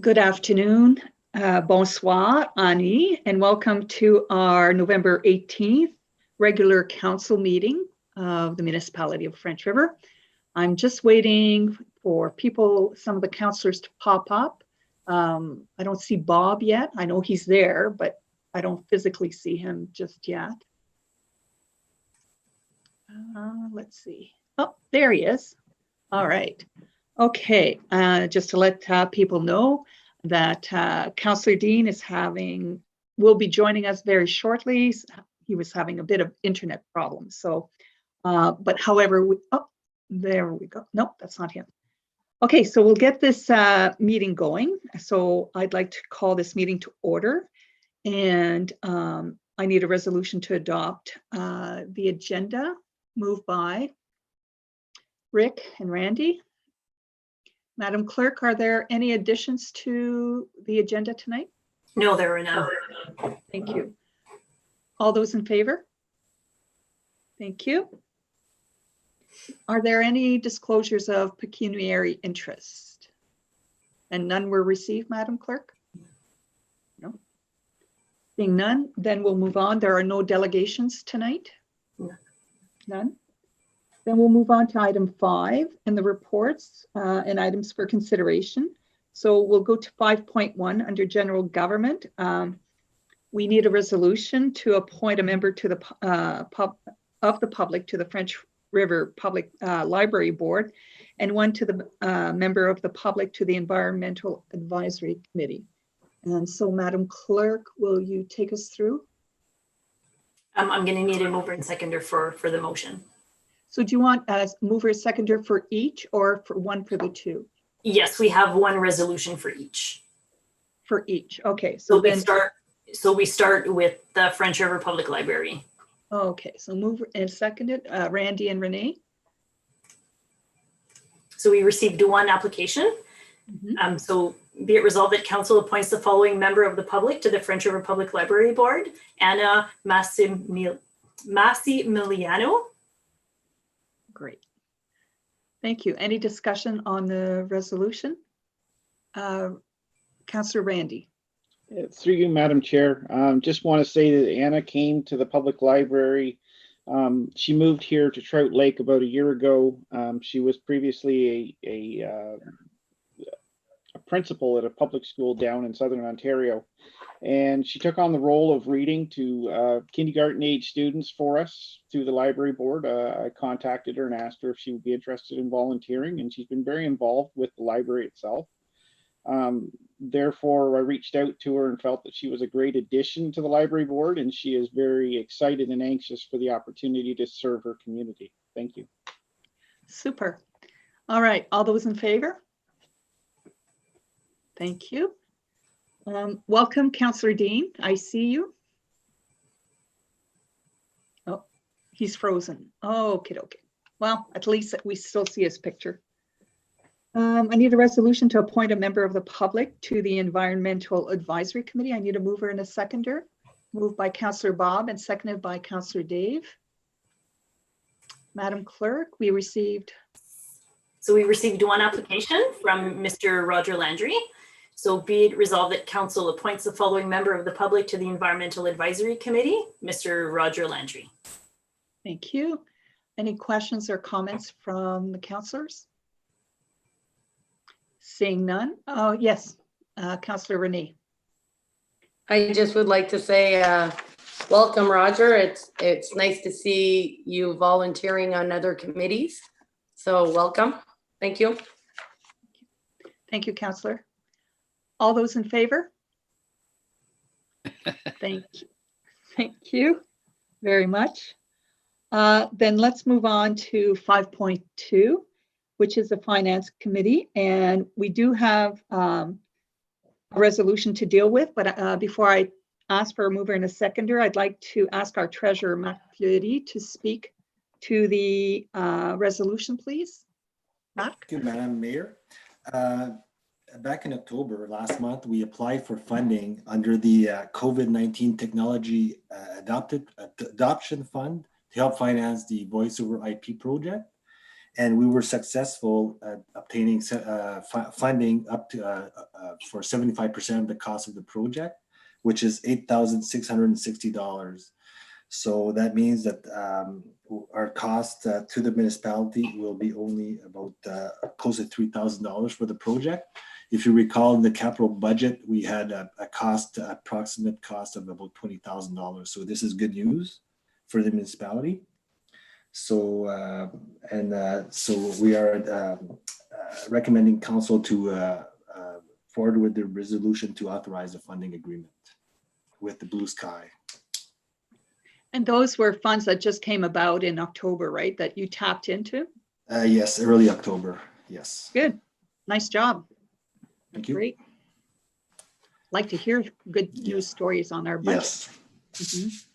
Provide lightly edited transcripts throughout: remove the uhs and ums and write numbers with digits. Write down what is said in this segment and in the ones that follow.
Good afternoon, bonsoir, Ani, and welcome to our November 18th regular council meeting of the municipality of French River. I'm just waiting for people, some of the councillors to pop up. I don't see Bob yet. I know he's there, but I don't physically see him just yet. Let's see. Oh, there he is. All right. Okay, just to let people know that Councillor Dean will be joining us very shortly. He was having a bit of internet problems. So, but however, there we go. Nope, that's not him. Okay, so we'll get this meeting going. So I'd like to call this meeting to order. And I need a resolution to adopt the agenda, moved by Rick and Randy. Madam Clerk, are there any additions to the agenda tonight? No, there are none. Thank you. All those in favor? Thank you. Are there any disclosures of pecuniary interest? And none were received, Madam Clerk? No. Being none, then we'll move on. There are no delegations tonight? None. Then we'll move on to item 5 and the reports and items for consideration. So we'll go to 5.1 under general government. We need a resolution to appoint a member to the public to the French River Public Library Board, and one to the member of the public to the Environmental Advisory Committee. And so, Madam Clerk, will you take us through? I'm going to need a mover and seconder for the motion. So do you want a mover seconder for each or for one for the two? Yes, we have one resolution for each. For each, okay. So we start with the French River Public Library. Okay, so mover and seconded, Randy and Renee. So we received one application. Mm-hmm. So be it resolved that council appoints the following member of the public to the French River Public Library Board: Anna Massimiliano. Great. Thank you. Any discussion on the resolution? Councillor Randy. Through you, Madam Chair. Just want to say that Anna came to the public library. She moved here to Trout Lake about a year ago. She was previously a principal at a public school down in Southern Ontario. And she took on the role of reading to kindergarten age students for us through the library board. I contacted her and asked her if she would be interested in volunteering, and she's been very involved with the library itself. Therefore, I reached out to her and felt that she was a great addition to the library board, and she is very excited and anxious for the opportunity to serve her community. Thank you. Super. All right, all those in favor? Thank you. Welcome, Councillor Dean. I see you. Oh, he's frozen. Oh, okay. Well, at least we still see his picture. I need a resolution to appoint a member of the public to the Environmental Advisory Committee. I need a mover and a seconder. Moved by Councillor Bob and seconded by Councillor Dave. Madam Clerk, we received one application from Mr. Roger Landry. So be it resolved that council appoints the following member of the public to the Environmental Advisory Committee, Mr. Roger Landry. Thank you. Any questions or comments from the councillors? Seeing none. Oh, yes, Councillor Renee. I just would like to say welcome, Roger. It's nice to see you volunteering on other committees. So welcome. Thank you. Thank you, Councillor. All those in favor? Thank you. Thank you very much. Then let's move on to 5.2, which is the Finance Committee. And we do have a resolution to deal with, but before I ask for a mover and a seconder, I'd like to ask our Treasurer, Marc Fleury, to speak to the resolution, please. Marc? Thank you, Madam Mayor. Back in October last month, we applied for funding under the COVID-19 Technology Adoption Fund to help finance the Voice over IP project. And we were successful at obtaining funding up to for 75% of the cost of the project, which is $8,660. So that means that our cost to the municipality will be only about close to $3,000 for the project. If you recall, in the capital budget, we had a approximate cost of about $20,000. So this is good news for the municipality. So so we are recommending council to forward with the resolution to authorize a funding agreement with the Blue Sky. And those were funds that just came about in October, right? That you tapped into? Yes, early October. Yes. Good. Nice job. Thank you. Great. Like to hear good news Yes. stories on our budget. Yes. Mhm.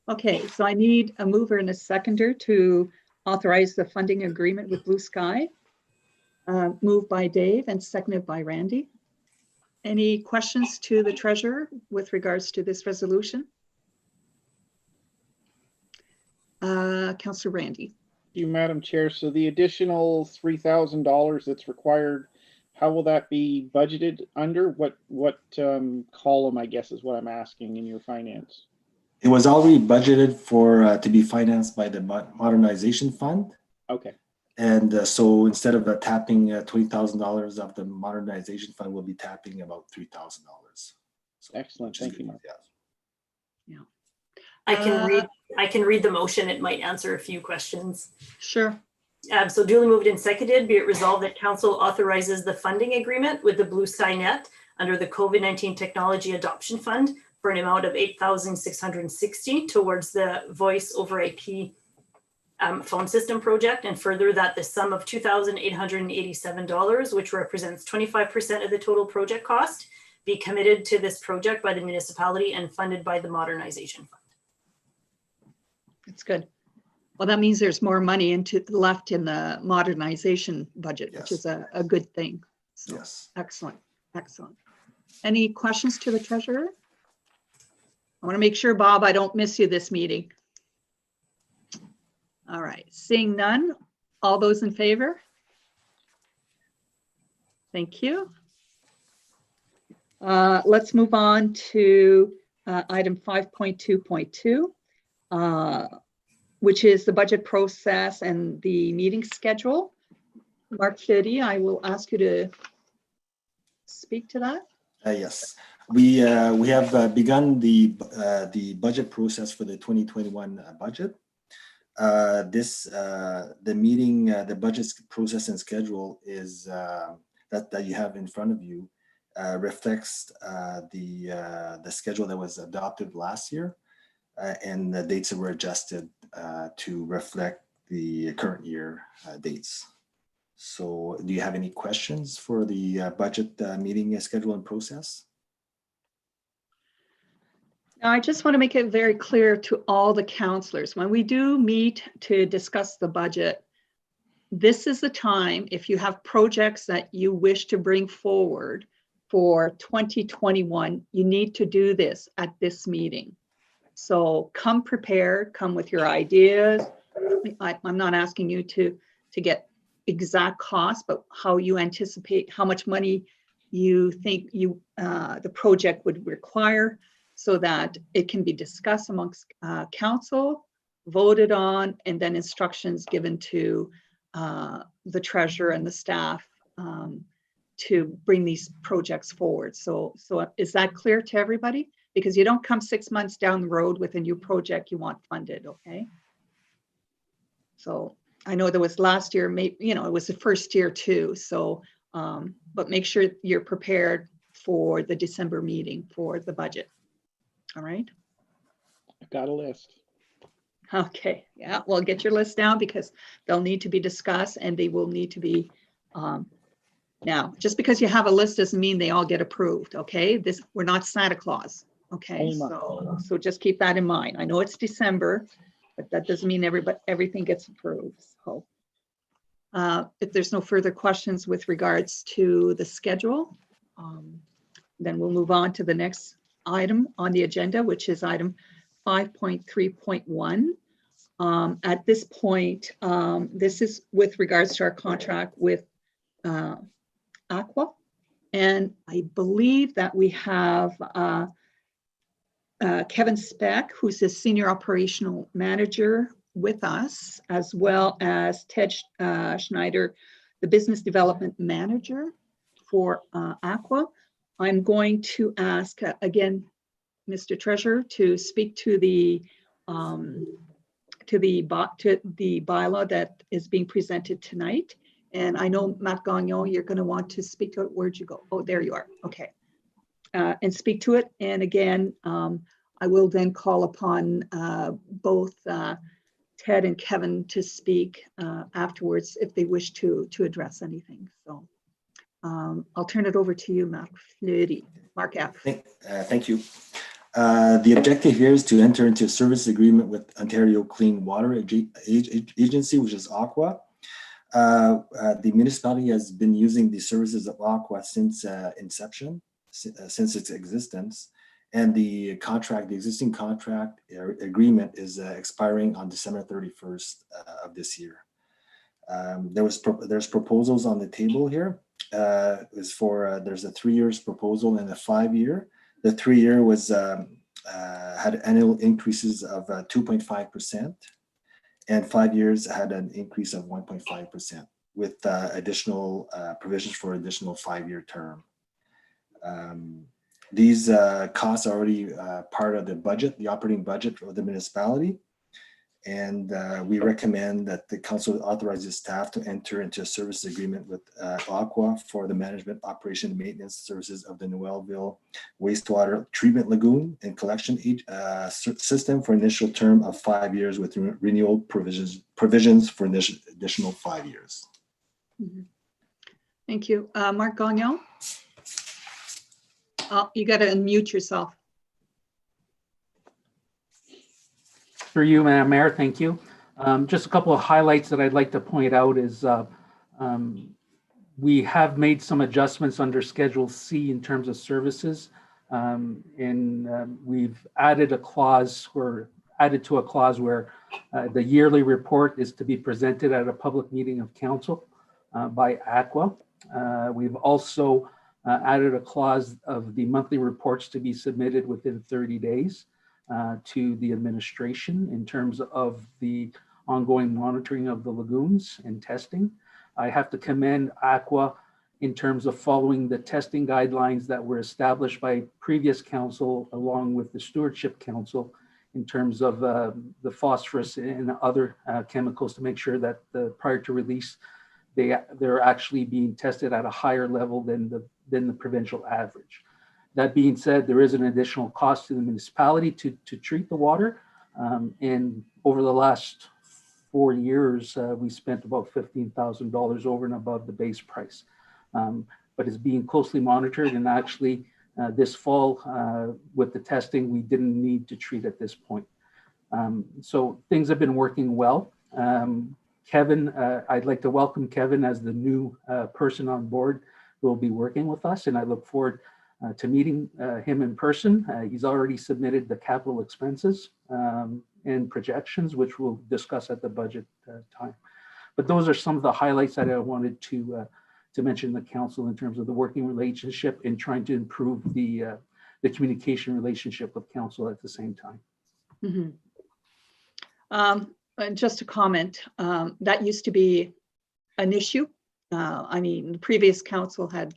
Okay, so I need a mover and a seconder to authorize the funding agreement with Blue Sky. Moved by Dave and seconded by Randy. Any questions to the treasurer with regards to this resolution? Councillor Randy. Thank you, Madam Chair. So the additional $3,000 that's required, how will that be budgeted under? What column, I guess, is what I'm asking in your finance? It was already budgeted for to be financed by the modernization fund. Okay, And so instead of tapping $20,000 of the modernization fund, we'll be tapping about $3,000. So, excellent. which is Thank you, good, Mark. yeah. I can read the motion. It might answer a few questions. Sure. So duly moved and seconded, be it resolved that council authorizes the funding agreement with the Blue Sky Net under the COVID-19 Technology Adoption Fund for an amount of $8,660 towards the voice over IP phone system project, and further that the sum of $2,887, which represents 25% of the total project cost, be committed to this project by the municipality and funded by the modernization fund. That's good. Well, that means there's more money left in the modernization budget, which is a good thing. So, Yes. excellent, excellent. Any questions to the treasurer? I want to make sure, Bob, I don't miss you this meeting. All right, seeing none, all those in favor? Thank you. Let's move on to item 5.2.2, which is the budget process and the meeting schedule. Mark Fiddy, I will ask you to speak to that. Yes, we have begun the budget process for the 2021 budget. The meeting, the budget process and schedule is that you have in front of you reflects the schedule that was adopted last year, and the dates that were adjusted to reflect the current year dates. So do you have any questions for the budget meeting schedule and process? Now, I just want to make it very clear to all the councillors, when we do meet to discuss the budget, this is the time, if you have projects that you wish to bring forward for 2021, you need to do this at this meeting. So come prepared, come with your ideas. I'm not asking you to get exact costs, but how you anticipate, how much money you think the project would require, so that it can be discussed amongst council, voted on, and then instructions given to the treasurer and the staff to bring these projects forward. So is that clear to everybody? Because you don't come 6 months down the road with a new project you want funded, okay? So I know there was last year, it was the first year too. So, but make sure you're prepared for the December meeting for the budget. All right. I've got a list. Okay. Yeah. Well, get your list down because they'll need to be discussed and they will need to be. Now, just because you have a list doesn't mean they all get approved. Okay. We're not Santa Claus. Okay. So just keep that in mind. I know it's December, but that doesn't mean everything gets approved. So if there's no further questions with regards to the schedule, then we'll move on to the next item on the agenda, which is item 5.3.1, At this point, this is with regards to our contract with Aqua. And I believe that we have Kevin Speck, who's the Senior Operational Manager with us, as well as Ted Schneider, the Business Development Manager for Aqua. I'm going to ask, again, Mr. Treasurer, to speak to the bylaw that is being presented tonight. And I know, Matt Gagnon, you're going to want to speak. Where'd you go? Oh, there you are. Okay. And speak to it. And again, I will then call upon both Ted and Kevin to speak afterwards if they wish to address anything. So I'll turn it over to you, Mark Fleury. Mark F. Thank you. The objective here is to enter into a service agreement with Ontario Clean Water Agency, which is Aqua. The municipality has been using the services of Aqua since inception, since its existence, and the existing contract agreement is expiring on December 31st of this year. There's proposals on the table here. There's a 3 years proposal and a 5 year. The 3 year was had annual increases of 2.5%. And 5 years had an increase of 1.5% with additional provisions for additional 5-year term. These costs are already part of the budget, the operating budget of the municipality. And we recommend that the council authorizes staff to enter into a service agreement with Aqua for the management, operation, and maintenance services of the Noelville wastewater treatment lagoon and collection system for initial term of 5 years with renewal provisions for additional 5 years. Mm-hmm. Thank you. Mark Gagnon? You got to unmute yourself. For you, Madam Mayor, thank you. Just a couple of highlights that I'd like to point out is we have made some adjustments under Schedule C in terms of services. We've added to a clause where the yearly report is to be presented at a public meeting of council by Aqua. We've also added a clause of the monthly reports to be submitted within 30 days. To the administration in terms of the ongoing monitoring of the lagoons and testing. I have to commend Aqua in terms of following the testing guidelines that were established by previous council along with the Stewardship Council in terms of the phosphorus and other chemicals to make sure that prior to release, they're actually being tested at a higher level than the provincial average. That being said, there is an additional cost to the municipality to treat the water. And over the last 4 years, we spent about $15,000 over and above the base price. But it's being closely monitored, and actually this fall with the testing, we didn't need to treat at this point. So things have been working well. Kevin, I'd like to welcome Kevin as the new person on board who will be working with us, and I look forward to meeting him in person. He's already submitted the capital expenses and projections, which we'll discuss at the budget time. But those are some of the highlights that I wanted to mention to the council in terms of the working relationship and trying to improve the communication relationship with council at the same time. Mm-hmm. Just a comment, that used to be an issue. I mean, the previous council had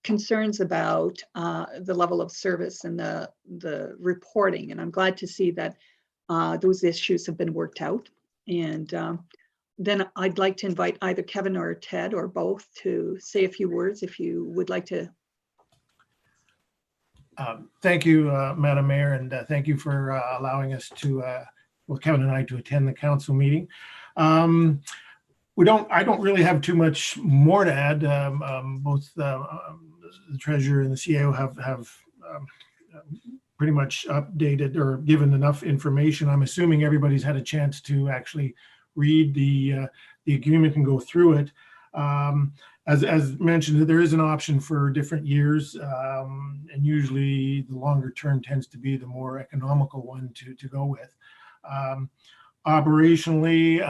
concerns about the level of service and the reporting, and I'm glad to see that those issues have been worked out. And then I'd like to invite either Kevin or Ted or both to say a few words if you would like to. Thank you, Madam Mayor, and thank you for allowing us to, well, Kevin and I, to attend the council meeting. I don't really have too much more to add. Both the treasurer and the CAO have pretty much updated or given enough information. I'm assuming everybody's had a chance to actually read the agreement and go through it. as mentioned, there is an option for different years, and usually the longer term tends to be the more economical one to go with. Operationally,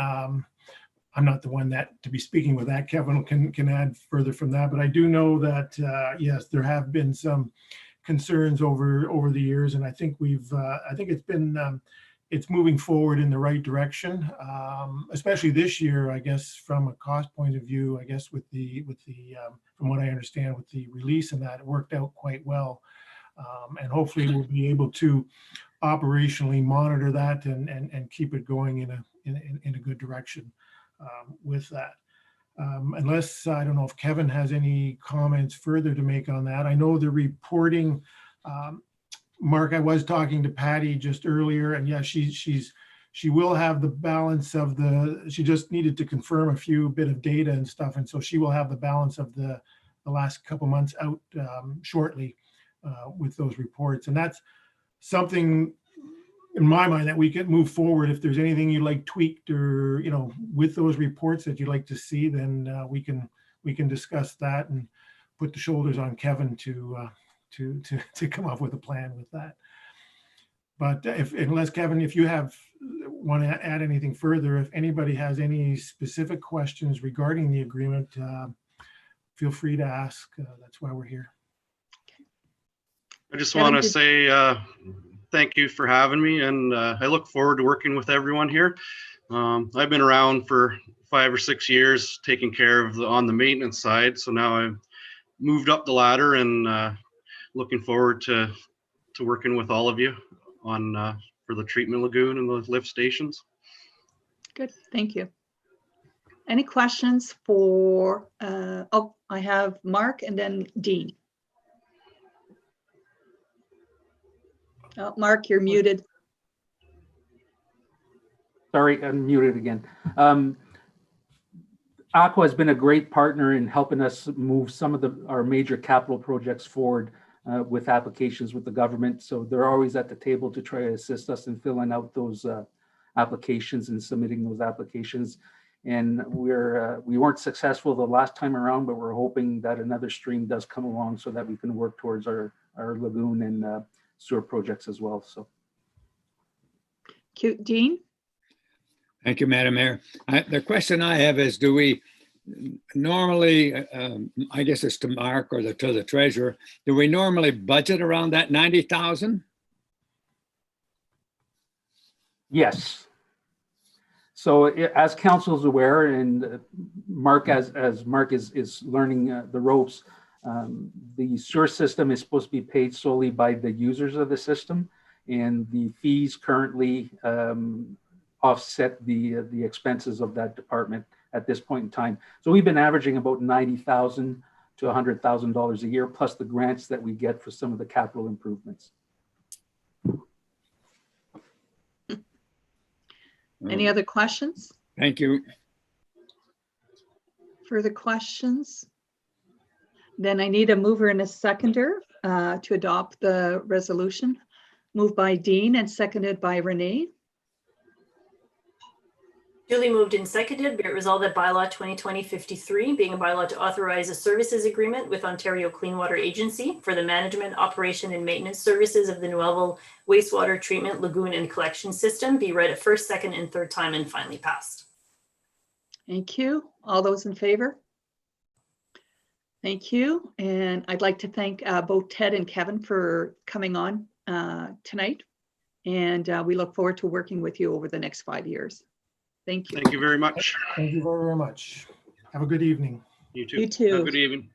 I'm not the one that to be speaking with that. Kevin can add further from that, but I do know that yes, there have been some concerns over the years, and I think I think it's been it's moving forward in the right direction, especially this year, I guess, from a cost point of view. I guess with the from what I understand with the release and that, it worked out quite well, and hopefully we'll be able to operationally monitor that and keep it going in a good direction with that. Unless, I don't know if Kevin has any comments further to make on that. I know the reporting, Mark, I was talking to Patty just earlier, and yeah, she will have the balance of she just needed to confirm a few bit of data and stuff, and so she will have the balance of the last couple months out shortly with those reports. And that's something in my mind that we can move forward. If there's anything you like tweaked or, you know, with those reports that you'd like to see, then we can discuss that and put the shoulders on Kevin to come up with a plan with that. But unless Kevin, if you want to add anything further, if anybody has any specific questions regarding the agreement, feel free to ask. That's why we're here. I just want to say thank you for having me, and I look forward to working with everyone here. I've been around for 5 or 6 years taking care of on the maintenance side, so now I've moved up the ladder and looking forward to working with all of you on for the treatment lagoon and the lift stations. Good, thank you. Any questions for, oh, I have Mark and then Dean. Oh, Mark, you're muted. Sorry, I'm muted again. Aqua has been a great partner in helping us move some of our major capital projects forward with applications with the government. So they're always at the table to try to assist us in filling out those applications and submitting those applications. And we weren't successful the last time around, but we're hoping that another stream does come along so that we can work towards our lagoon and sewer projects as well. So, Cute, Dean. Thank you, Madam Mayor. The question I have is, do we normally, I guess it's to Mark or to the treasurer, do we normally budget around that 90,000? yes. So as council is aware, and Mark, as Mark is learning the ropes, the sewer system is supposed to be paid solely by the users of the system, and the fees currently offset the expenses of that department at this point in time. So we've been averaging about $90,000 to $100,000 a year, plus the grants that we get for some of the capital improvements. Any other questions? Thank you. Further questions? Then I need a mover and a seconder to adopt the resolution. Moved by Dean and seconded by Renee. Duly moved and seconded, be it resolved that bylaw 2020-53 being a bylaw to authorize a services agreement with Ontario Clean Water Agency for the management, operation, and maintenance services of the Nuevo wastewater treatment lagoon and collection system be read at first, second, and third time and finally passed. Thank you. All those in favor? Thank you. And I'd like to thank both Ted and Kevin for coming on tonight. And we look forward to working with you over the next 5 years. Thank you. Thank you very much. Thank you very, very much. Have a good evening. You too. You too. Have a good evening.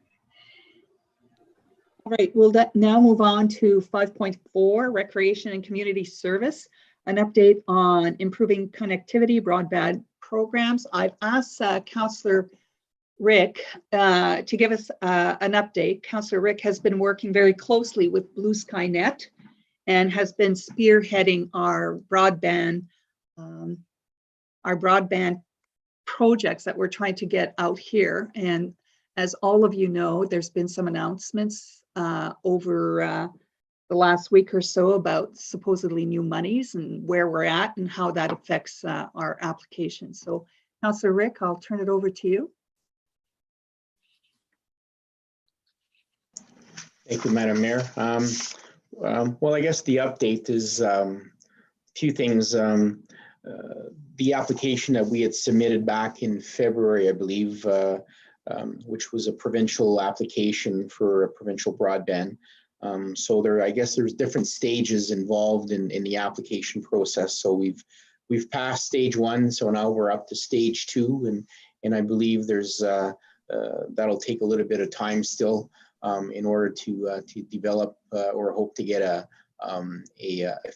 All right, we'll now move on to 5.4, Recreation and Community Service, an update on improving connectivity broadband programs. I've asked Councillor Rick to give us an update. Councillor Rick has been working very closely with Blue Sky Net and has been spearheading our broadband projects that we're trying to get out here. And as all of you know, there's been some announcements over the last week or so about supposedly new monies and where we're at and how that affects our application. So Councillor Rick, I'll turn it over to you. Thank you, Madam Mayor. Well, I guess the update is a few things. The application that we had submitted back in February, I believe, which was a provincial application for a provincial broadband. So there, I guess there's different stages involved in the application process. So we've passed stage 1, so now we're up to stage 2, and I believe there's that'll take a little bit of time still in order to develop or hope to get a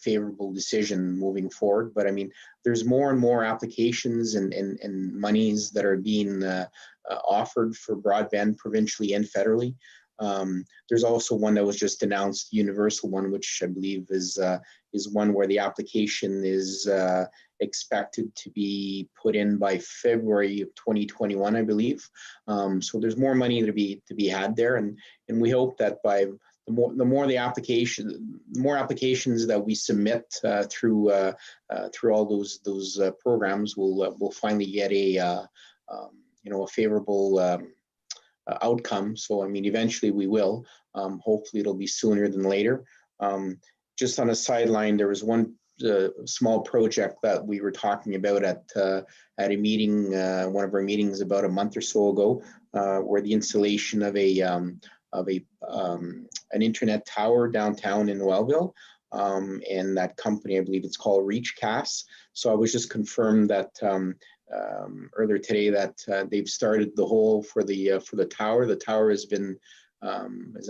favorable decision moving forward. But I mean, there's more and more applications and monies that are being offered for broadband provincially and federally. There's also one that was just announced, universal one, which I believe is one where the application is expected to be put in by February of 2021, I believe. So there's more money to be had there, and we hope that by the more applications that we submit through all those programs, we'll finally get a favorable outcome. So I mean, eventually we will. Hopefully it'll be sooner than later. Just on a sideline, there was one small project that we were talking about at a meeting, one of our meetings about a month or so ago, where the installation of an internet tower downtown in Wellville, and that company, I believe it's called ReachCast. So I was just confirmed that earlier today that they've started the hole for the tower. The tower has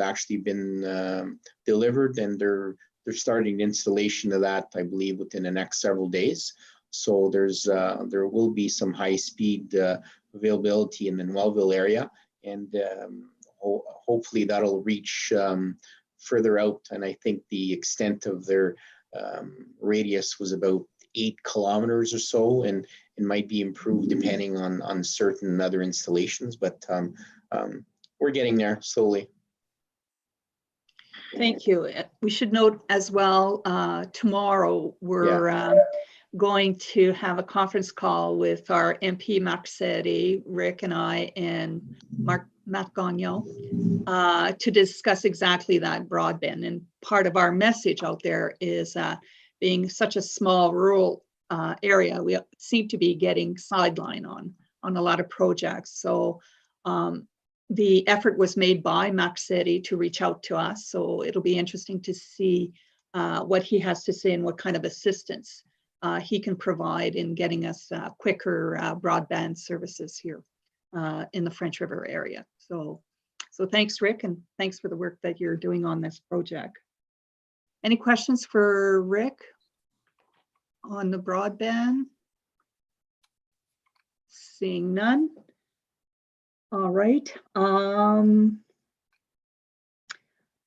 actually been delivered, and they're starting the installation of that, I believe, within the next several days. So there will be some high speed availability in the Wellville area, and hopefully that'll reach further out. And I think the extent of their radius was about 8 kilometers or so, and it might be improved depending on certain other installations, but we're getting there slowly. Thank you. We should note as well, tomorrow we're going to have a conference call with our MP Mac Seti, Rick and I, and Matt Gagnon to discuss exactly that broadband. And part of our message out there is being such a small rural area, we seem to be getting sidelined on a lot of projects. So the effort was made by Mac Seti to reach out to us. So it'll be interesting to see what he has to say and what kind of assistance he can provide in getting us quicker broadband services here in the French River area. So thanks, Rick, and thanks for the work that you're doing on this project. Any questions for Rick on the broadband? Seeing none. All right.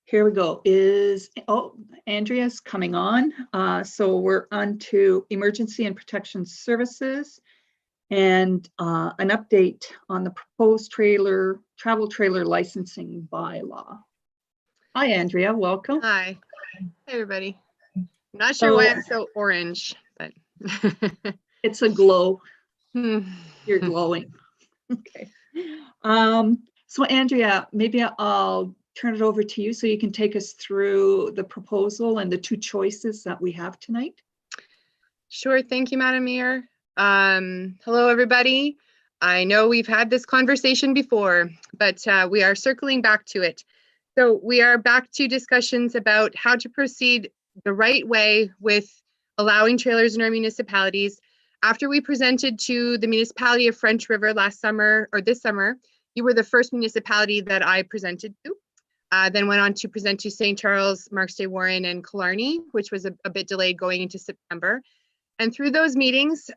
Here we go. Andrea's coming on. So we're on to Emergency and Protection Services and an update on the proposed travel trailer licensing bylaw. Hi, Andrea, welcome. Hi. Hey, everybody. I'm not sure why I'm so orange, but it's a glow. You're You're glowing. Okay. So Andrea, maybe I'll turn it over to you so you can take us through the proposal and the 2 choices that we have tonight. Sure. Thank you, Madam Mayor. Hello, everybody. I know we've had this conversation before, but we are circling back to it. So we are back to discussions about how to proceed the right way with allowing trailers in our municipalities. After we presented to the municipality of French River last summer, or this summer, you were the first municipality that I presented to. Then went on to present to St. Charles, Marks Day Warren, and Killarney, which was a bit delayed going into September. And through those meetings,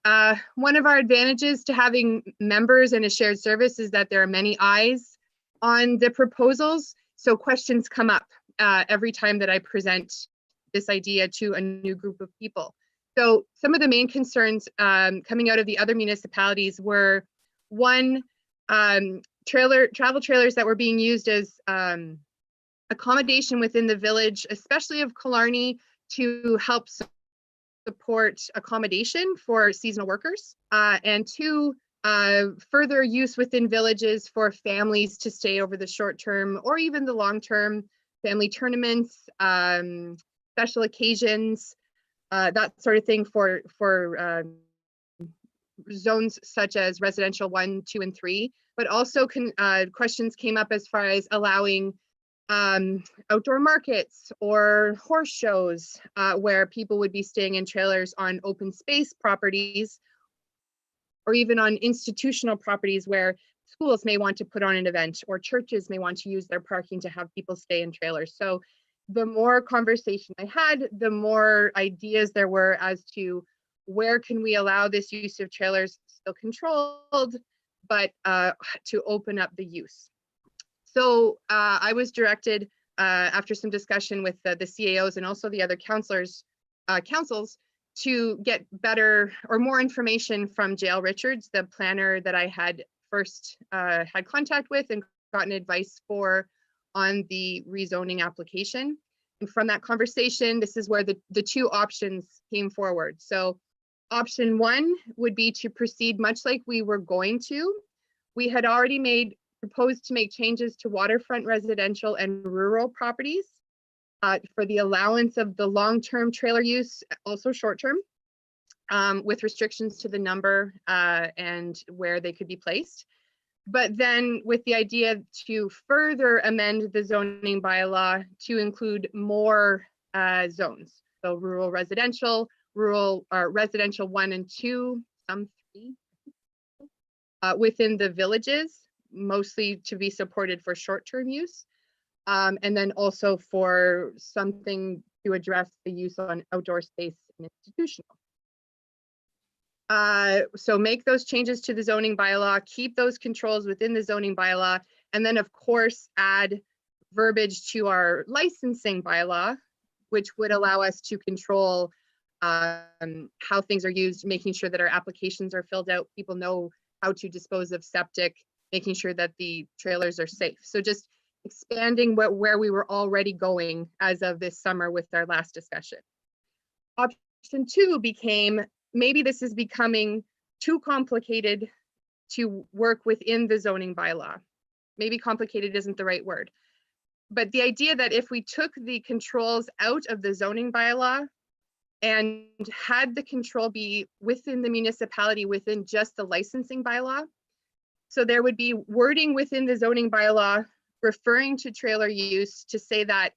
one of our advantages to having members and a shared service is that there are many eyes on the proposals. So questions come up every time that I present this idea to a new group of people. So some of the main concerns coming out of the other municipalities were, one, travel trailers that were being used as accommodation within the village, especially of Killarney, to help support accommodation for seasonal workers, and 2, further use within villages for families to stay over the short term or even the long term family tournaments, special occasions, that sort of thing for zones such as residential 1, 2, and 3. But also questions came up as far as allowing outdoor markets or horse shows where people would be staying in trailers on open space properties, or even on institutional properties where schools may want to put on an event or churches may want to use their parking to have people stay in trailers. So the more conversation I had, the more ideas there were as to where can we allow this use of trailers still controlled, but to open up the use. So I was directed after some discussion with the CAOs and also the other councils to get better or more information from JL Richards, the planner that I had first had contact with and gotten advice for on the rezoning application. And from that conversation, this is where the two options came forward. So option 1 would be to proceed much like we were going to. We had already proposed to make changes to waterfront residential and rural properties for the allowance of the long-term trailer use, also short-term, with restrictions to the number and where they could be placed. But then with the idea to further amend the zoning bylaw to include more zones. So rural residential, residential 1 and 2, some 3, within the villages, mostly to be supported for short-term use. And then also for something to address the use on outdoor space and institutional. So make those changes to the zoning bylaw, keep those controls within the zoning bylaw, and then of course add verbiage to our licensing bylaw, which would allow us to control how things are used, making sure that our applications are filled out, people know how to dispose of septic, making sure that the trailers are safe. So just expanding where we were already going as of this summer with our last discussion. Option 2 became, maybe this is becoming too complicated to work within the zoning bylaw. Maybe complicated isn't the right word. But the idea that if we took the controls out of the zoning bylaw and had the control be within the municipality, within just the licensing bylaw, so there would be wording within the zoning bylaw referring to trailer use to say that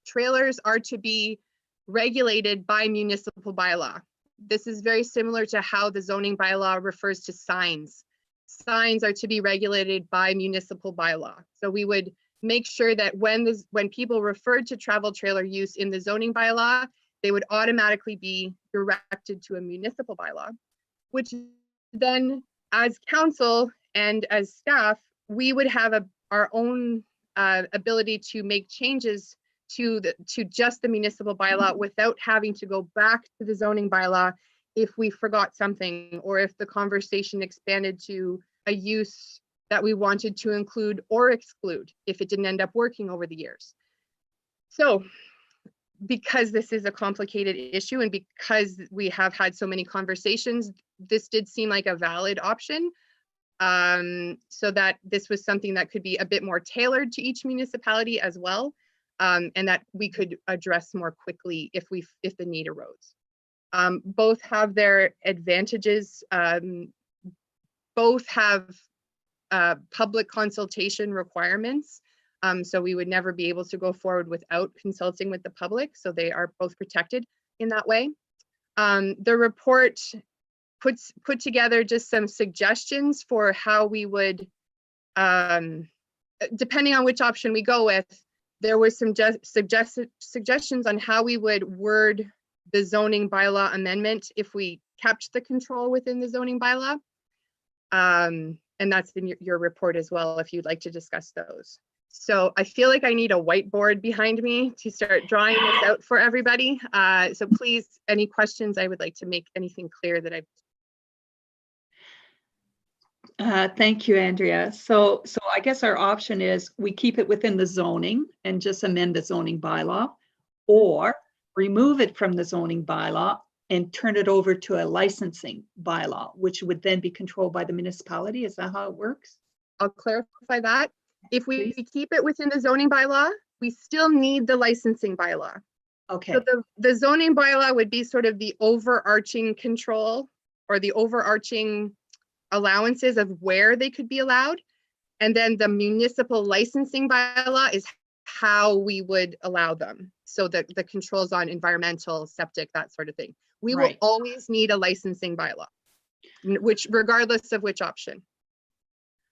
trailers are to be regulated by municipal bylaw. This is very similar to how the zoning bylaw refers to signs. Signs are to be regulated by municipal bylaw. So we would make sure that when people referred to travel trailer use in the zoning bylaw, they would automatically be directed to a municipal bylaw, which then as council and as staff, we would have our own ability to make changes to just the municipal bylaw without having to go back to the zoning bylaw if we forgot something or if the conversation expanded to a use that we wanted to include or exclude if it didn't end up working over the years. So because this is a complicated issue and because we have had so many conversations, this did seem like a valid option. So that this was something that could be a bit more tailored to each municipality as well, and that we could address more quickly if the need arose. Both have their advantages. Both have public consultation requirements. So we would never be able to go forward without consulting with the public. So they are both protected in that way. The report put together just some suggestions for how we would, depending on which option we go with, there was some suggestions on how we would word the zoning bylaw amendment if we kept the control within the zoning bylaw. And that's in your report as well, if you'd like to discuss those. So I feel like I need a whiteboard behind me to start drawing this out for everybody. So please, any questions, I would like to make anything clear that I've. Thank you, Andrea. So I guess our option is we keep it within the zoning and just amend the zoning bylaw, or remove it from the zoning bylaw and turn it over to a licensing bylaw, which would then be controlled by the municipality. Is that how it works? I'll clarify that. If we keep it within the zoning bylaw, we still need the licensing bylaw. Okay, So the zoning bylaw would be sort of the overarching control or the overarching allowances of where they could be allowed. And then the municipal licensing bylaw is how we would allow them. So that the controls on environmental, septic, that sort of thing. We will Right. always need a licensing bylaw, which regardless of which option.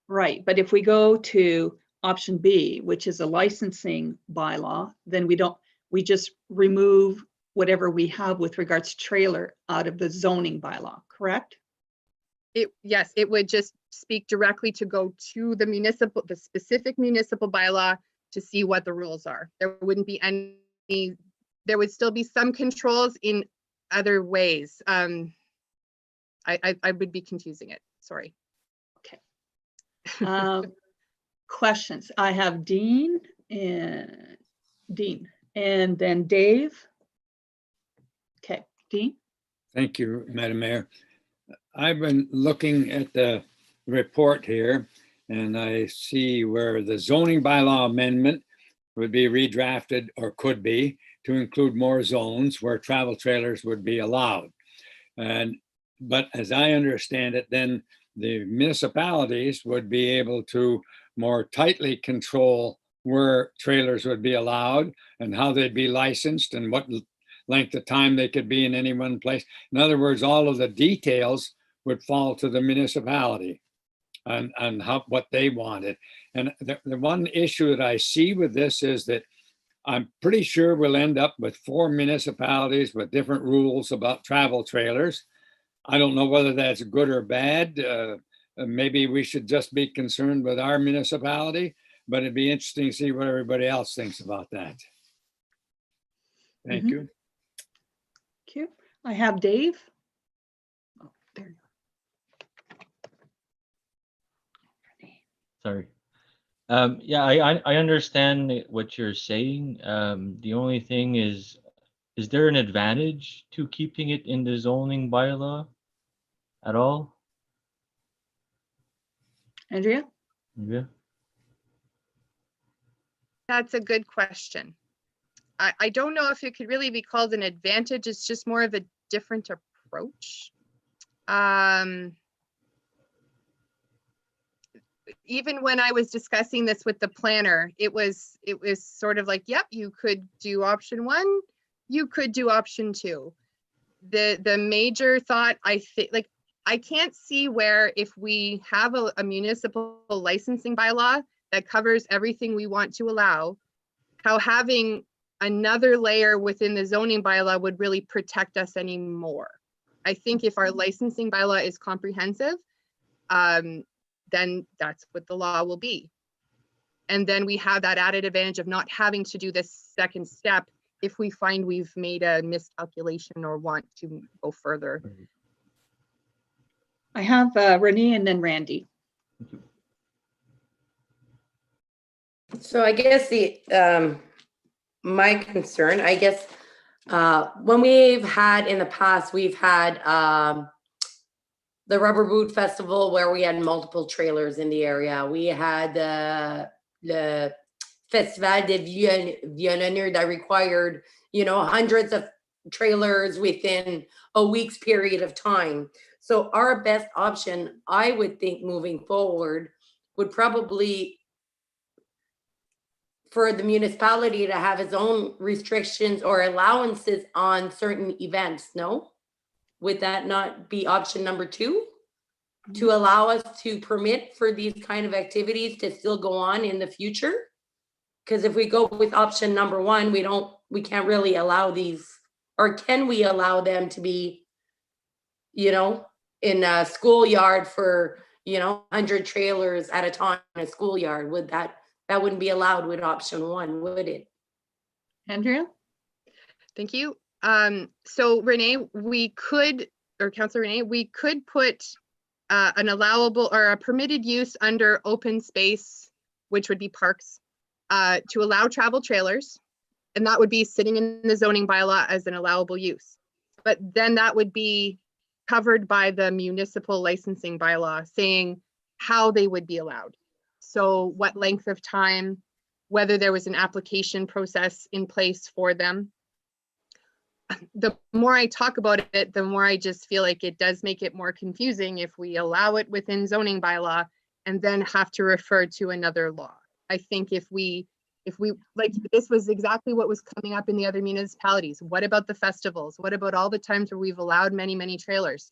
right. But if we go to option B, which is a licensing bylaw, then we just remove whatever we have with regards to trailer out of the zoning bylaw, correct? Yes, it would just speak directly to go to the specific municipal bylaw to see what the rules are. There wouldn't be any, there would still be some controls in other ways. I would be confusing it, sorry. Questions. I have Dean and then Dave. Okay, Dean. Thank you, Madam Mayor. I've been looking at the report here and I see where the zoning bylaw amendment would be redrafted or could be to include more zones where travel trailers would be allowed. But as I understand it, then the municipalities would be able to more tightly control where trailers would be allowed and how they'd be licensed and what length of time they could be in any one place. In other words, all of the details would fall to the municipality on what they wanted. And the one issue that I see with this is that I'm pretty sure we'll end up with 4 municipalities with different rules about travel trailers. I don't know whether that's good or bad. Maybe we should just be concerned with our municipality, but it'd be interesting to see what everybody else thinks about that. Thank you. Thank you. I have Dave. Oh, there you go. Sorry. Yeah, I understand what you're saying. The only thing is there an advantage to keeping it in the zoning bylaw at all? Andrea? Yeah. That's a good question. I don't know if it could really be called an advantage. It's just more of a different approach. Even when I was discussing this with the planner, it was sort of like, yep, you could do option 1, you could do option 2. The major thought, I think, like, I can't see where if we have a municipal licensing bylaw that covers everything we want to allow, how having another layer within the zoning bylaw would really protect us anymore. I think if our licensing bylaw is comprehensive, then that's what the law will be. And then we have that added advantage of not having to do this second step if we find we've made a miscalculation or want to go further. I have Renee and then Randy. So I guess my concern, I guess, when we've had in the past, we've had the Rubber Boot Festival where we had multiple trailers in the area. We had the Festival de Violonneurs that required, hundreds of trailers within a week's period of time. So our best option, I would think, moving forward, would probably for the municipality to have its own restrictions or allowances on certain events, no? Would that not be option number 2? To allow us to permit for these kind of activities to still go on in the future? Because if we go with option number 1, we can't really allow these, or can we allow them to be, in a schoolyard for, 100 trailers at a time in a schoolyard? Would that wouldn't be allowed with option 1, would it? Andrea? Thank you. So Renee, Councillor Renee, we could put an allowable or a permitted use under open space, which would be parks, to allow travel trailers. And that would be sitting in the zoning bylaw as an allowable use. But then that would be covered by the municipal licensing bylaw saying how they would be allowed. So what length of time, whether there was an application process in place for them. The more I talk about it, the more I just feel like it does make it more confusing if we allow it within zoning bylaw and then have to refer to another law. I think if we like, this was exactly what was coming up in the other municipalities. What about the festivals? What about all the times where we've allowed many trailers?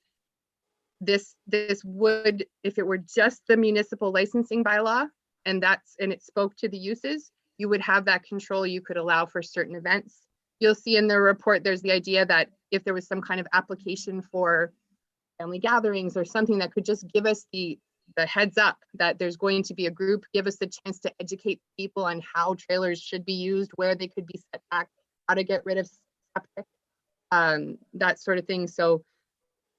This would, if it were just the municipal licensing bylaw and it spoke to the uses, you would have that control. You could allow for certain events. You'll see in the report, there's the idea that if there was some kind of application for family gatherings or something that could just give us the heads up that there's going to be a group, give us the chance to educate people on how trailers should be used, where they could be set back, how to get rid of septic, that sort of thing. So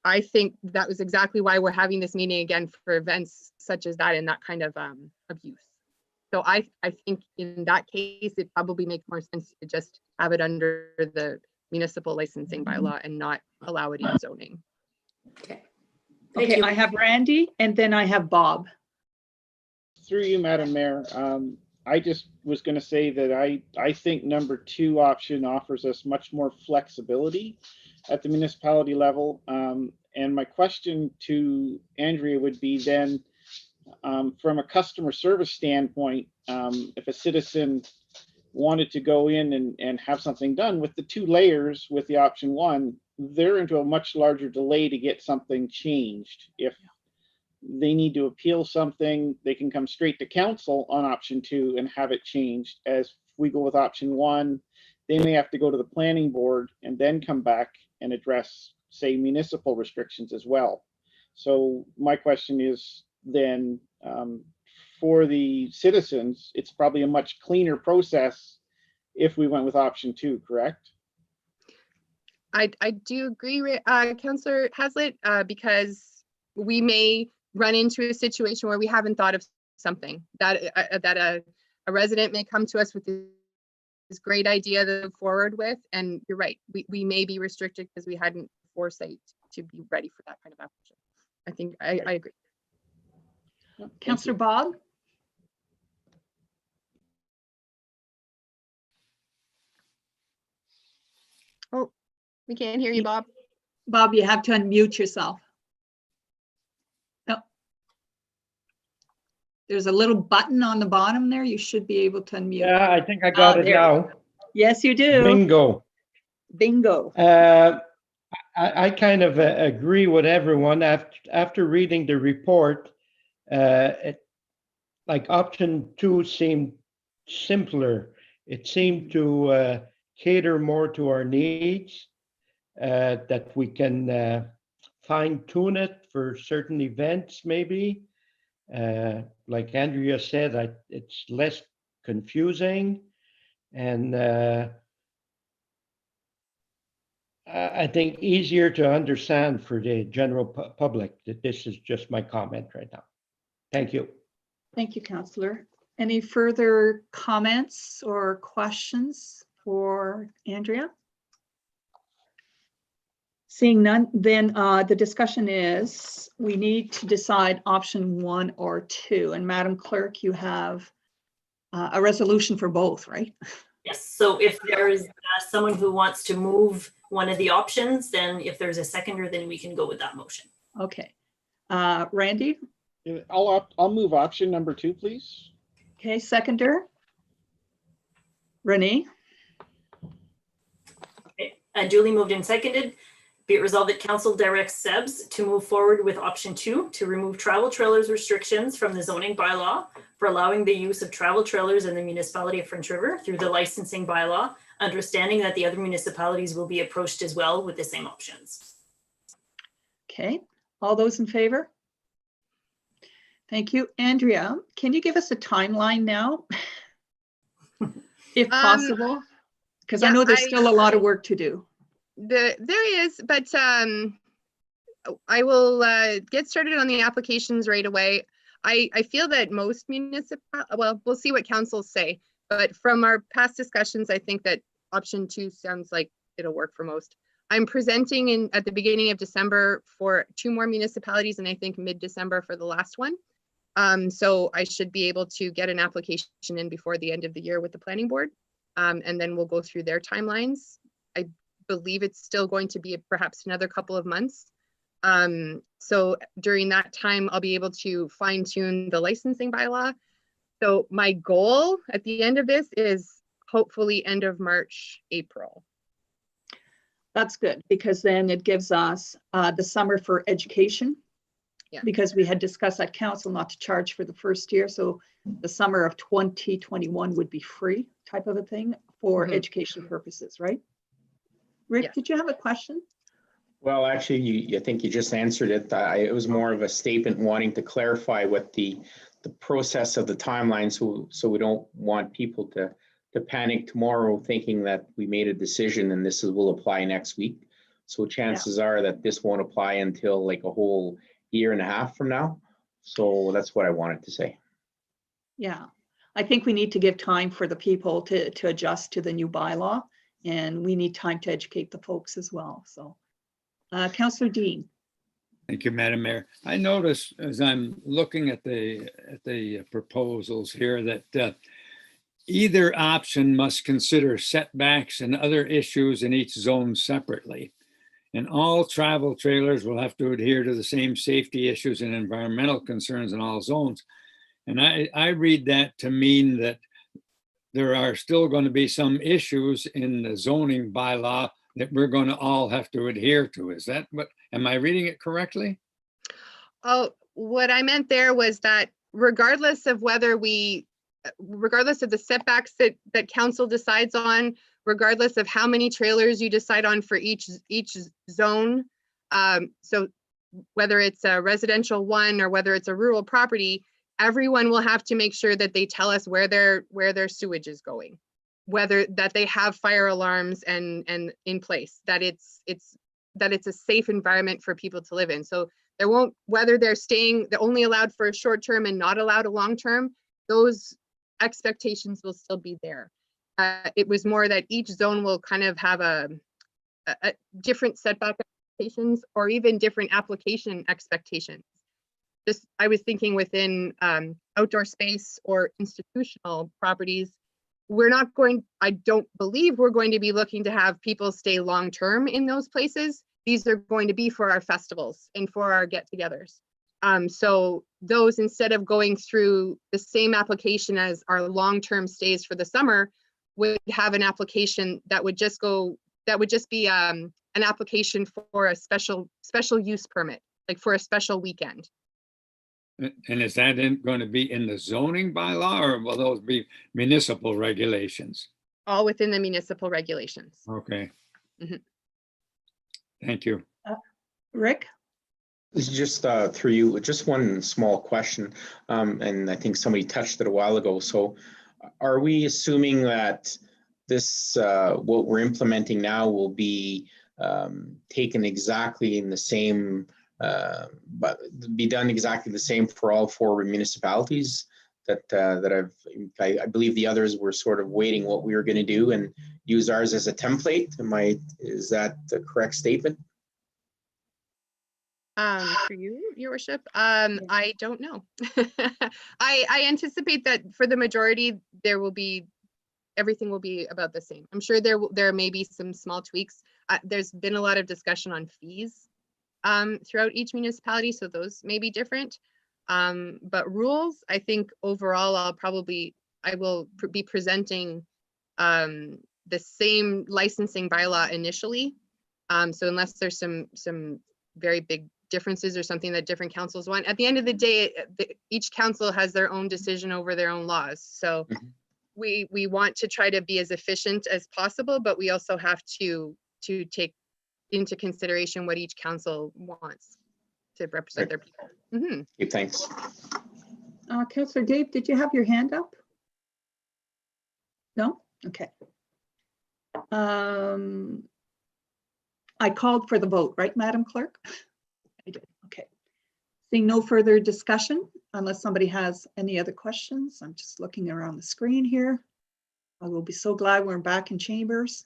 I think that was exactly why we're having this meeting again for events such as that and that kind of abuse. So I think in that case, it probably makes more sense to just have it under the municipal licensing bylaw and not allow it in zoning. Okay. Okay, I have Randy and then I have Bob. Through you, Madam Mayor, I just was going to say that I think number 2 option offers us much more flexibility at the municipality level. And my question to Andrea would be then, from a customer service standpoint, if a citizen wanted to go in and have something done with the 2 layers with the option 1, they're into a much larger delay to get something changed. If they need to appeal something, they can come straight to council on option 2 and have it changed. As we go with option 1, they may have to go to the planning board and then come back and address, say, municipal restrictions as well. So my question is then, for the citizens, it's probably a much cleaner process if we went with option 2, correct? I do agree, Councillor Hazlitt, because we may run into a situation where we haven't thought of something that a resident may come to us with this great idea to move forward with, and you're right, we may be restricted because we hadn't foresight to be ready for that kind of action. I think I agree. Councillor Bob? Oh, we can't hear you, Bob. Bob, you have to unmute yourself. No. There's a little button on the bottom there. You should be able to unmute. Yeah, I think I got it there you now. Yes, you do. Bingo. Bingo. I kind of agree with everyone. After reading the report, like option 2 seemed simpler. It seemed to cater more to our needs, that we can fine tune it for certain events maybe. Like Andrea said, it's less confusing, and I think easier to understand for the general public. That this is just my comment right now. Thank you. Thank you, Councillor. Any further comments or questions for Andrea? Seeing none, then the discussion is we need to decide option 1 or 2. And Madam Clerk, you have a resolution for both, right? Yes, so if there is someone who wants to move one of the options, then if there's a seconder, then we can go with that motion. Okay. Randy? I'll move option number 2, please. Okay, seconder. Renee? Okay, duly moved and seconded. Be it resolved that council directs SEBS to move forward with option 2 to remove travel trailers restrictions from the zoning bylaw for allowing the use of travel trailers in the municipality of French River through the licensing bylaw, understanding that the other municipalities will be approached as well with the same options. Okay, all those in favor? Thank you. Andrea, can you give us a timeline now? If possible? Because I know there's still a lot of work to do. There is, but I will get started on the applications right away. I feel that most well, we'll see what councils say, but from our past discussions, I think that option 2 sounds like it'll work for most. I'm presenting at the beginning of December for 2 more municipalities, and I think mid-December for the last one. So I should be able to get an application in before the end of the year with the planning board. And then we'll go through their timelines. I believe it's still going to be perhaps another couple of months. So during that time, I'll be able to fine tune the licensing bylaw. So my goal at the end of this is hopefully end of March, April. That's good, because then it gives us the summer for education. Yeah. Because we had discussed at council not to charge for the first year. So the summer of 2021 would be free type of a thing for Mhm. education purposes, right? Rick, Yeah. did you have a question? Well, actually, I think you just answered it. It was more of a statement wanting to clarify what the process of the timeline, so we don't want people to panic tomorrow thinking that we made a decision and will apply next week. So chances are that this won't apply until like a whole year and a half from now. So that's what I wanted to say. Yeah, I think we need to give time for the people to adjust to the new bylaw, and we need time to educate the folks as well. So, Councillor Dean. Thank you, Madam Mayor. I notice as I'm looking at the proposals here that either option must consider setbacks and other issues in each zone separately. And all travel trailers will have to adhere to the same safety issues and environmental concerns in all zones. And I read that to mean that there are still going to be some issues in the zoning bylaw that we're going to all have to adhere to. Is that what, am I reading it correctly? Oh, what I meant there was that regardless of regardless of the setbacks that council decides on, regardless of how many trailers you decide on for each zone, so whether it's a residential one or whether it's a rural property, everyone will have to make sure that they tell us where their sewage is going, whether that they have fire alarms and in place, that it's a safe environment for people to live in. So there won't, whether they're only allowed for a short term and not allowed a long term, those expectations will still be there. It was more that each zone will kind of have a different setback expectations or even different application expectations. Just, I was thinking within outdoor space or institutional properties, I don't believe we're going to be looking to have people stay long-term in those places. These are going to be for our festivals and for our get-togethers. So those, instead of going through the same application as our long-term stays for the summer, would have an application that would just be an application for a special use permit, like for a special weekend. And is that going to be in the zoning bylaw, or will those be municipal regulations? All within the municipal regulations. Okay. Mhm. Thank you. Rick? This is just through you, just one small question, and I think somebody touched it a while ago. So are we assuming that this, what we're implementing now will be taken exactly in the same, but be done exactly the same for all 4 municipalities? That I believe the others were sort of waiting what we were going to do and use ours as a template. Is that the correct statement? For you, your worship, I don't know. I anticipate that for the majority, everything will be about the same. I'm sure there may be some small tweaks. There's been a lot of discussion on fees throughout each municipality, so those may be different. But rules, I think overall, I will be presenting the same licensing bylaw initially. So unless there's some very big differences or something that different councils want, at the end of the day, each council has their own decision over their own laws. So we want to try to be as efficient as possible, but we also have to take into consideration what each council wants to represent their people. Mm-hmm. Okay, thanks. Councillor Dave, did you have your hand up? No? Okay. I called for the vote, right, Madam Clerk? I did. Okay. Seeing no further discussion, unless somebody has any other questions. I'm just looking around the screen here. I will be so glad we're back in chambers.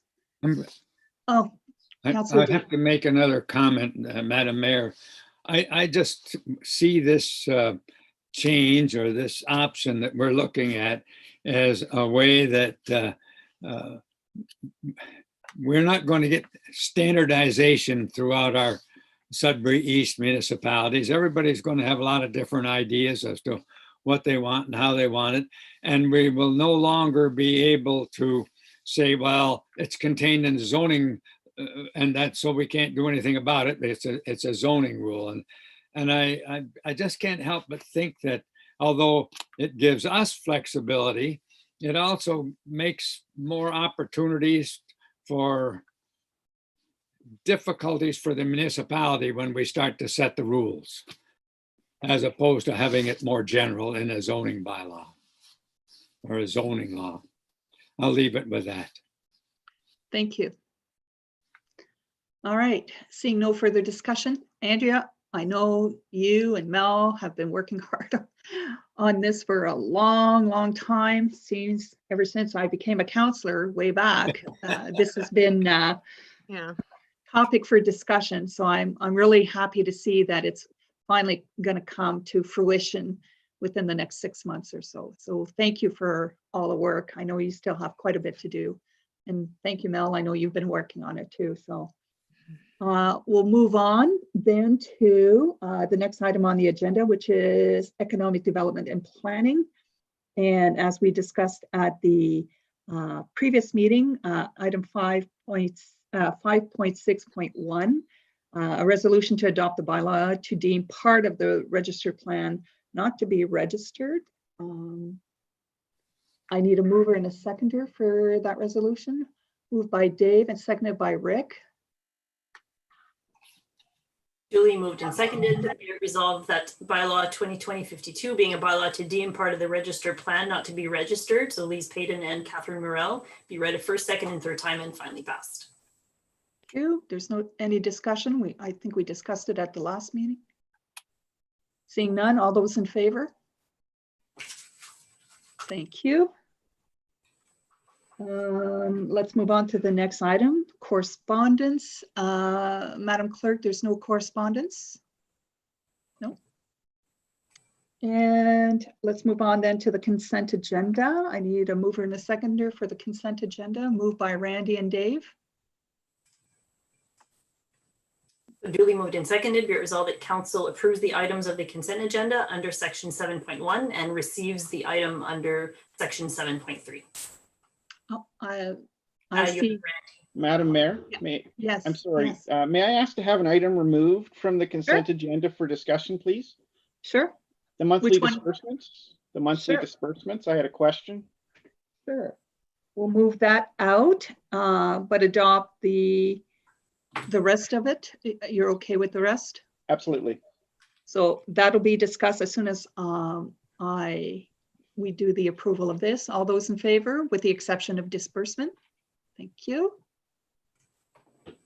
Oh, I Councillor have to make another comment, Madam Mayor. I just see this change or this option that we're looking at as a way that we're not going to get standardization throughout our Sudbury East municipalities. Everybody's going to have a lot of different ideas as to what they want and how they want it. And we will no longer be able to say, well, it's contained in zoning and that's so we can't do anything about it. It's a zoning rule. And I just can't help but think that although it gives us flexibility, it also makes more opportunities for difficulties for the municipality when we start to set the rules, as opposed to having it more general in a zoning bylaw or a zoning law. I'll leave it with that. Thank you. All right, seeing no further discussion. Andrea, I know you and Mel have been working hard on this for a long, long time. Seems ever since I became a counselor way back, this has been Yeah. topic for discussion. So I'm really happy to see that it's finally going to come to fruition within the next 6 months or so. So thank you for all the work. I know you still have quite a bit to do. And thank you, Mel. I know you've been working on it too. So we'll move on then to the next item on the agenda, which is economic development and planning. And as we discussed at the previous meeting, item 5.6.1, a resolution to adopt the bylaw to deem part of the register plan not to be registered. I need a mover and a seconder for that resolution. Moved by Dave and seconded by Rick. Duly moved and seconded. Be it resolved that bylaw 2020-52 being a bylaw to deem part of the register plan not to be registered, so Lise Payton and Catherine Morell, be read a first, second, and third time and finally passed. Thank you. There's no any discussion. I think we discussed it at the last meeting. Seeing none, all those in favor? Thank you. Let's move on to the next item, correspondence. Madam Clerk, there's no correspondence? No. And let's move on then to the consent agenda. I need a mover and a seconder for the consent agenda, moved by Randy and Dave. Duly moved and seconded. Be it resolved that council approves the items of the consent agenda under section 7.1 and receives the item under section 7.3. Oh, I see. Madam Mayor, Yes. I'm sorry. Yes. May I ask to have an item removed from the consent agenda for discussion, please? Sure. The monthly Which one? disbursements. The monthly Sure. disbursements. I had a question. Sure. We'll move that out, but adopt the rest of it. You're okay with the rest? Absolutely. So that'll be discussed as soon as we do the approval of this. All those in favor, with the exception of disbursement? Thank you.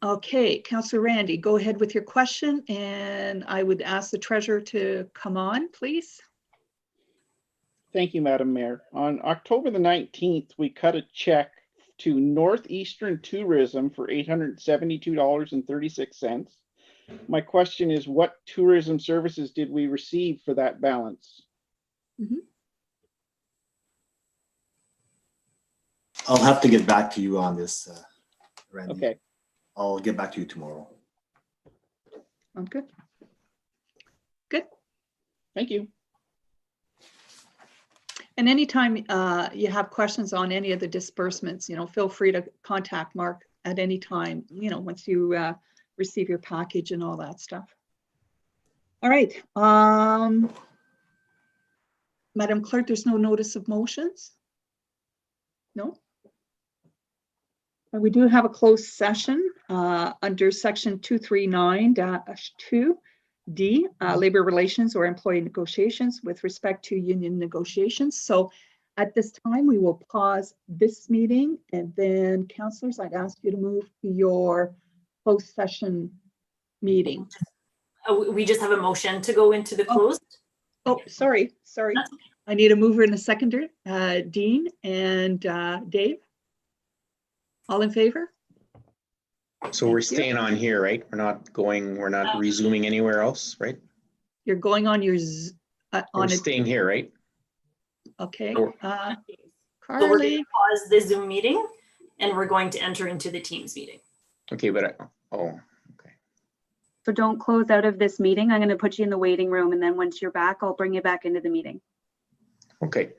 Okay, Councillor Randy, go ahead with your question, and I would ask the treasurer to come on, please. Thank you, Madam Mayor. On October the 19th, we cut a check to Northeastern Tourism for $872.36. My question is, what tourism services did we receive for that balance? I'll have to get back to you on this, Randy. Okay. I'll get back to you tomorrow. Sounds good. Good. Thank you. And anytime you have questions on any of the disbursements, feel free to contact Mark at any time, once you receive your package and all that stuff. All right. Madam Clerk, there's no notice of motions? No? We do have a closed session under section 239-2D, labor relations or employee negotiations with respect to union negotiations. So at this time, we will pause this meeting, and then councillors, I'd ask you to move to your closed session meeting. We just have a motion to go into the closed. Oh, sorry. I need a mover and a seconder, Dean and Dave. All in favor? So we're staying on here, right? We're not resuming anywhere else, right? You're going on your We're on a, staying here, right? okay, Or- So we're going Carly, to pause the Zoom meeting and we're going to enter into the Teams meeting. Okay, oh, okay. So don't close out of this meeting. I'm going to put you in the waiting room, and then once you're back, I'll bring you back into the meeting. Okay.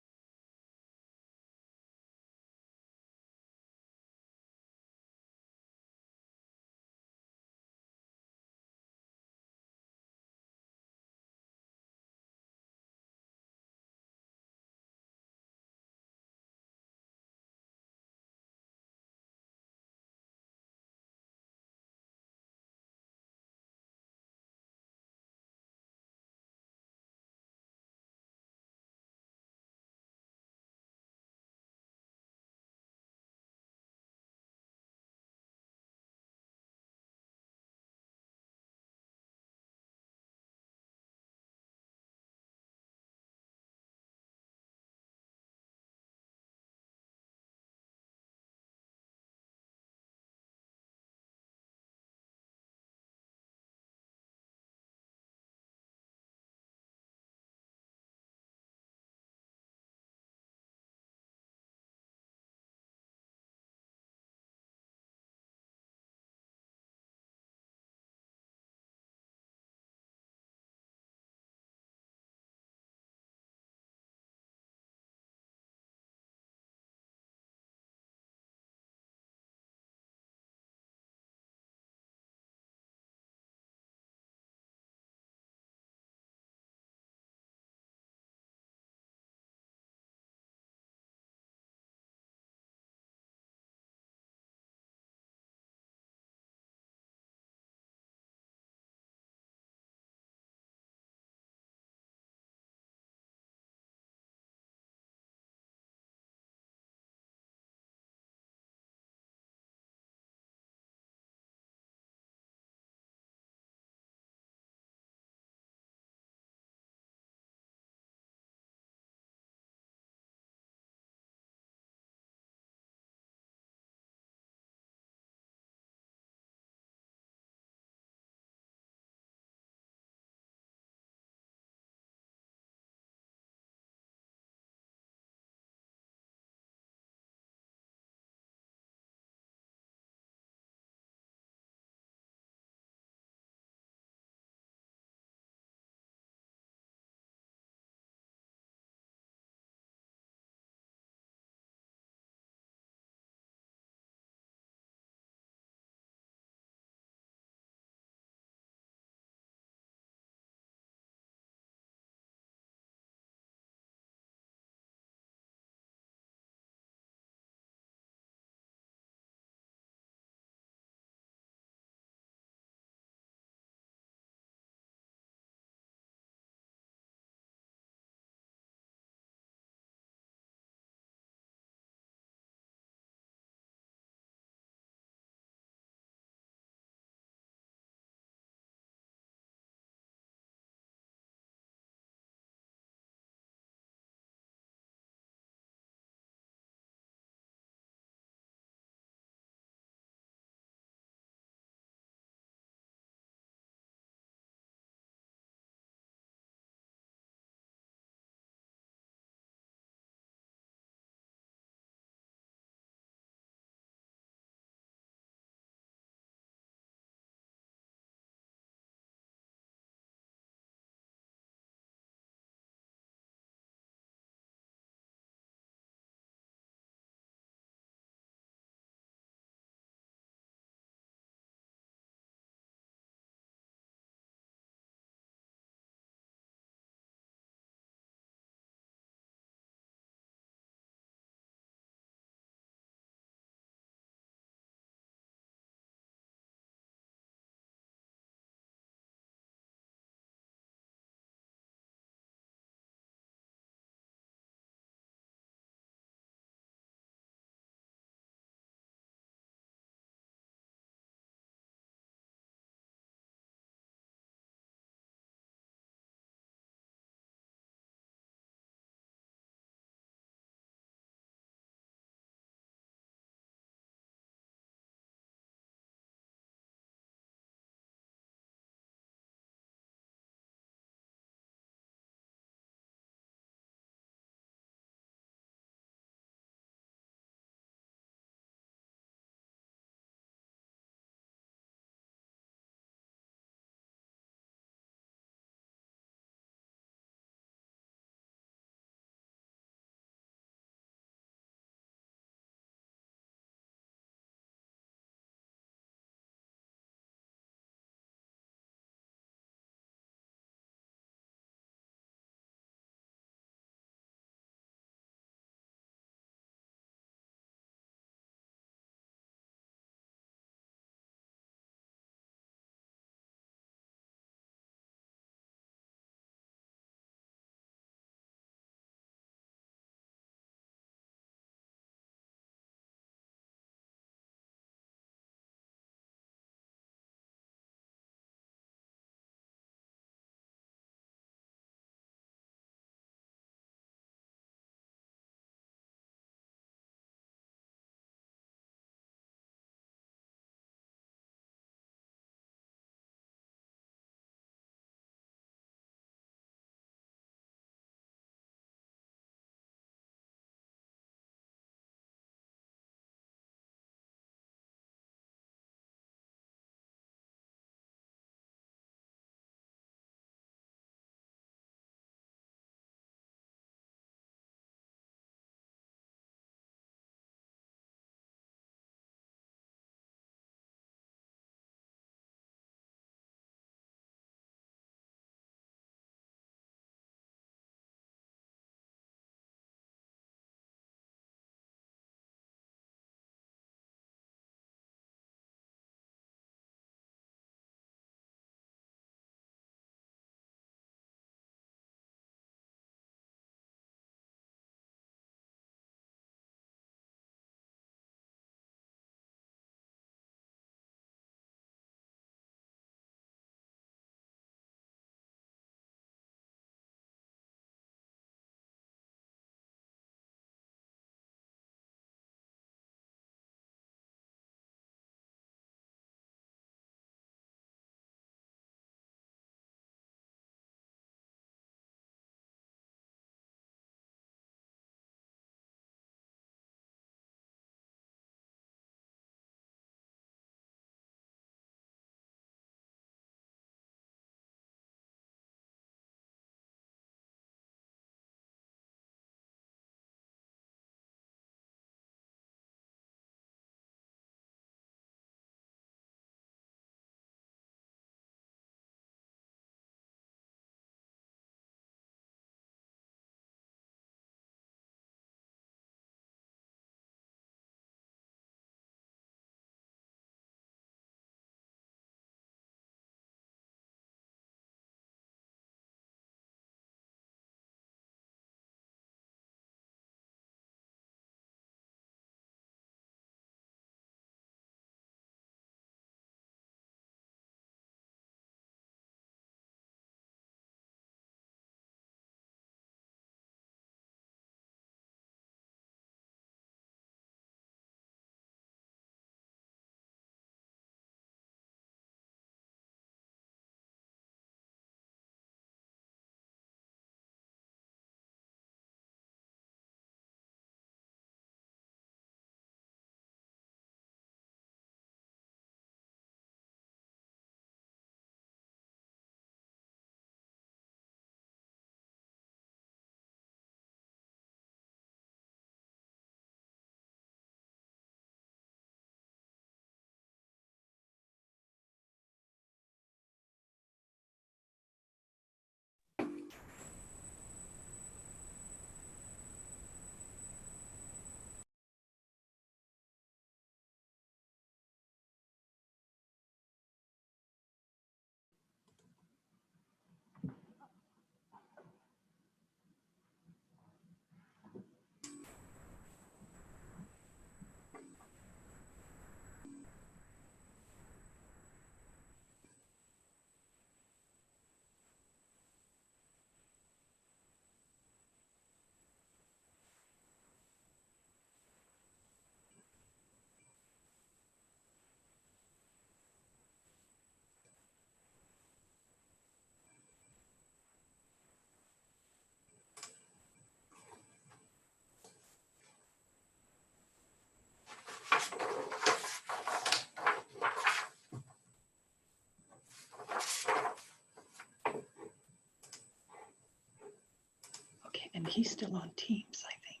And he's still on Teams, I think.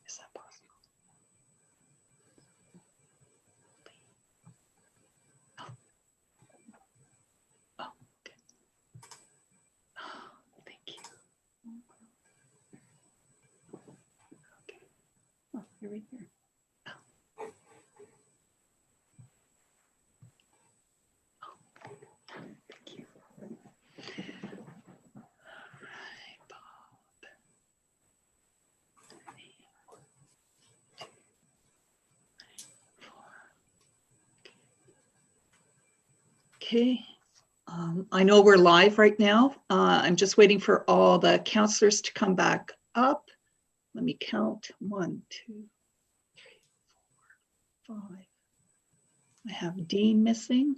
Is that possible? Oh, okay. Thank you. Okay. Oh, you're right here. Thank you. All right, Bob. Okay, I know we're live right now. I'm just waiting for all the counselors to come back up. Let me count. 1, 2, 3, 4, 5. I have Dean missing.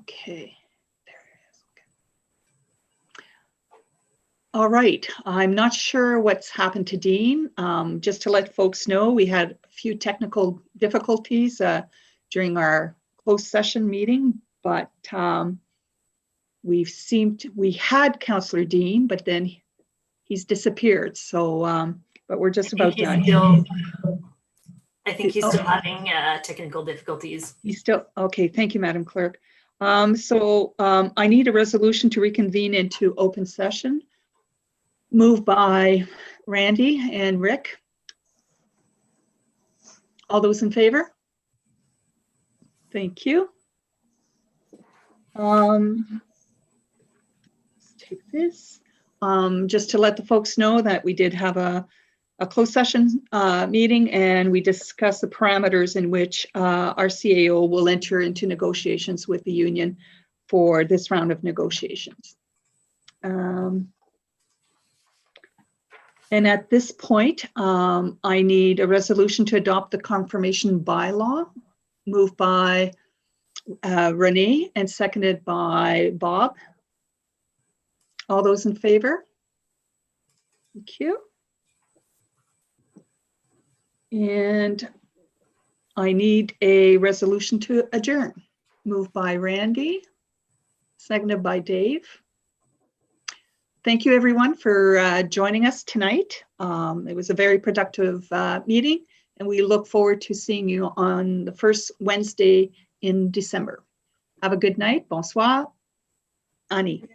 Okay, there it is. Okay. All right, I'm not sure what's happened to Dean. Just to let folks know, we had a few technical difficulties during our closed session meeting, but we had Councillor Dean, but then he's disappeared. So, but we're just about done. I think he's still having technical difficulties. He's still, okay, thank you, Madam Clerk. I need a resolution to reconvene into open session. Moved by Randy and Rick. All those in favor? Thank you. Let's take this. Just to let the folks know that we did have a closed session meeting, and we discussed the parameters in which our CAO will enter into negotiations with the union for this round of negotiations. And at this point, I need a resolution to adopt the confirmation bylaw, moved by Renee and seconded by Bob. All those in favor? Thank you. And I need a resolution to adjourn, moved by Randy, seconded by Dave. Thank you, everyone, for joining us tonight. It was a very productive meeting, and we look forward to seeing you on the first Wednesday in December. Have a good night. Bonsoir. Annie.